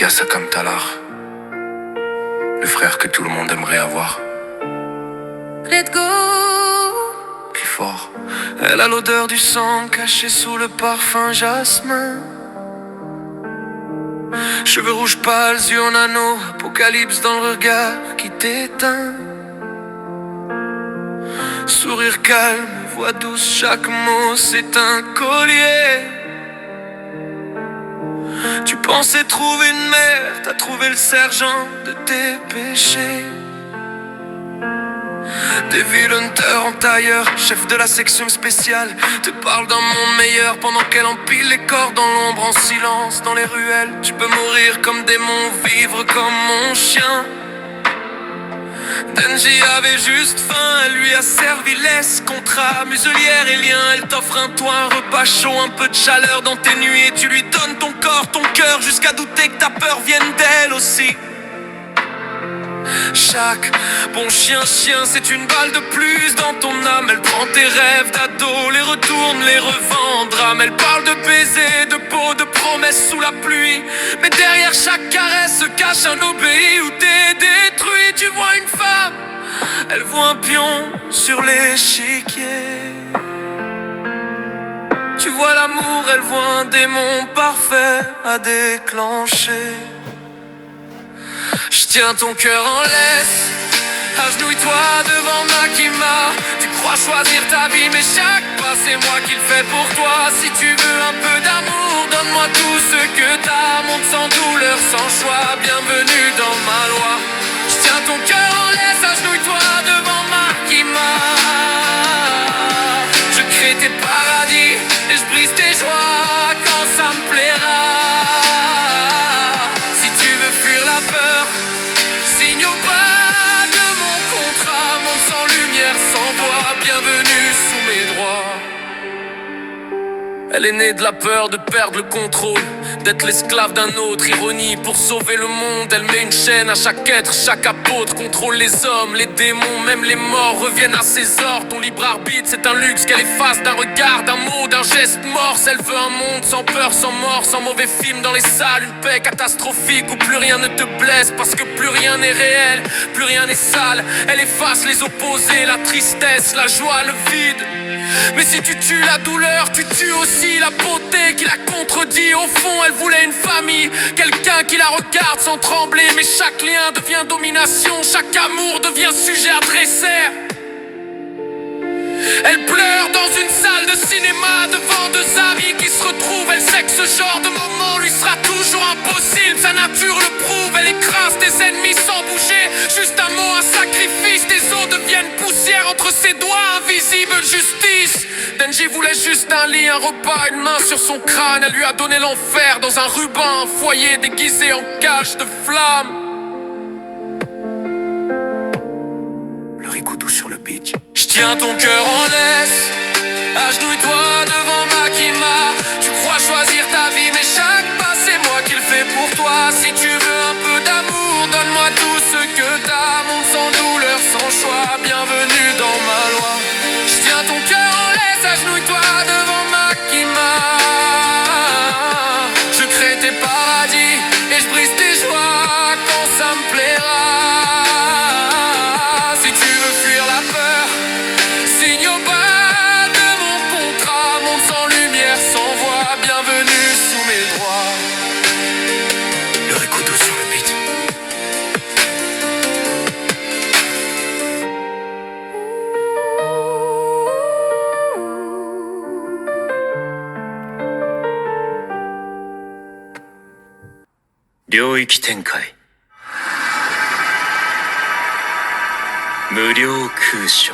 dédicace à Kamtalar, le frère que tout le monde aimerait avoir. Let go. Puis fort. Elle a l'odeur du sang caché sous le parfum jasmin. Cheveux rouges pâles, yeux en anneau, apocalypse dans le regard qui t'éteint. Sourire calme, voix douce, chaque mot c'est un collier. Tu pensais trouver une mère, t'as trouvé le sergent de tes péchés. Devil Hunter en tailleur, chef de la section spéciale, te parle d'un monde meilleur pendant qu'elle empile les corps dans l'ombre en silence dans les ruelles. Tu peux mourir comme démon, vivre comme mon chien. Denji avait juste faim, elle lui a servi laisse, contrat, muselière et lien. Elle t'offre un toit, un repas chaud, un peu de chaleur dans tes nuits. Et tu lui donnes ton corps, ton cœur, jusqu'à douter que ta peur vienne d'elle aussi. Chaque bon chien, c'est une balle de plus dans ton âme. Elle prend tes rêves d'ado, les retourne, les revend en drame. Elle parle de baisers, de peau, de promesses sous la pluie. Mais derrière chaque caresse se cache un obéi où t'es détruit. Tu vois une femme, elle voit un pion sur l'échiquier. Tu vois l'amour, elle voit un démon parfait à déclencher. Je tiens ton cœur en laisse, agenouille-toi devant Makima. Tu crois choisir ta vie, mais chaque pas c'est moi qui le fais pour toi. Si tu veux un peu d'amour, donne-moi tout ce que t'as. Monte sans douleur, sans choix, bienvenue dans ma loi. Je tiens ton cœur en laisse, agenouille-toi devant Makima. Je crée tes paradis et je brise tes joies quand ça me plaira. Si tu veux fuir la peur, signe au bas de mon contrat. Monde sans lumière, sans voix, bienvenue sous mes droits. Elle est née de la peur de perdre le contrôle, d'être l'esclave d'un autre. Ironie, pour sauver le monde, elle met une chaîne à chaque être, chaque apôtre. Contrôle les hommes, les démons, même les morts reviennent à ses ordres. Ton libre arbitre, c'est un luxe qu'elle efface d'un regard, d'un mot, d'un geste morse. Elle veut un monde sans peur, sans mort, sans mauvais film dans les salles. Une paix catastrophique où plus rien ne te blesse, parce que plus rien n'est réel, plus rien n'est sale. Elle efface les opposés, la tristesse, la joie, le vide. Mais si tu tues la douleur, tu tues aussi la beauté qui la contredit. Au fond, elle voulait une famille, quelqu'un qui la regarde sans trembler. Mais chaque lien devient domination, chaque amour devient sujet adversaire. Elle pleure dans une salle de cinéma devant deux amis qui se retrouvent. Elle sait que ce genre de moment lui sera toujours impossible. Sa nature le prouve, elle écrase tes ennemis sans bouger. Juste un mot, un sacrifice, tes os deviennent poussière entre ses doigts, invisible justice. Denji voulait juste un lit, un repas, une main sur son crâne. Elle lui a donné l'enfer dans un ruban, un foyer déguisé en cage de flammes. Le ricoutou sur le beach. J'tiens ton cœur en laisse, agenouille-toi devant Makima. Tu crois choisir ta vie, mais chaque pas c'est moi qui le fais pour toi. Si tu veux un peu d'amour, donne-moi tout ce que t'as. Monte sans douleur, sans choix, bienvenue dans ma loi. J'tiens ton cœur en laisse, agenouille-toi devant Makima. Je crée tes paradis et je brise tes joies quand ça me plaira. Si tu veux fuir la peur, signe au bas de mon contrat. Monde sans lumière, sans voix, bienvenue sous mes droits. Le ricoutou sur le beat. Ryōiki Tenkai 無料空所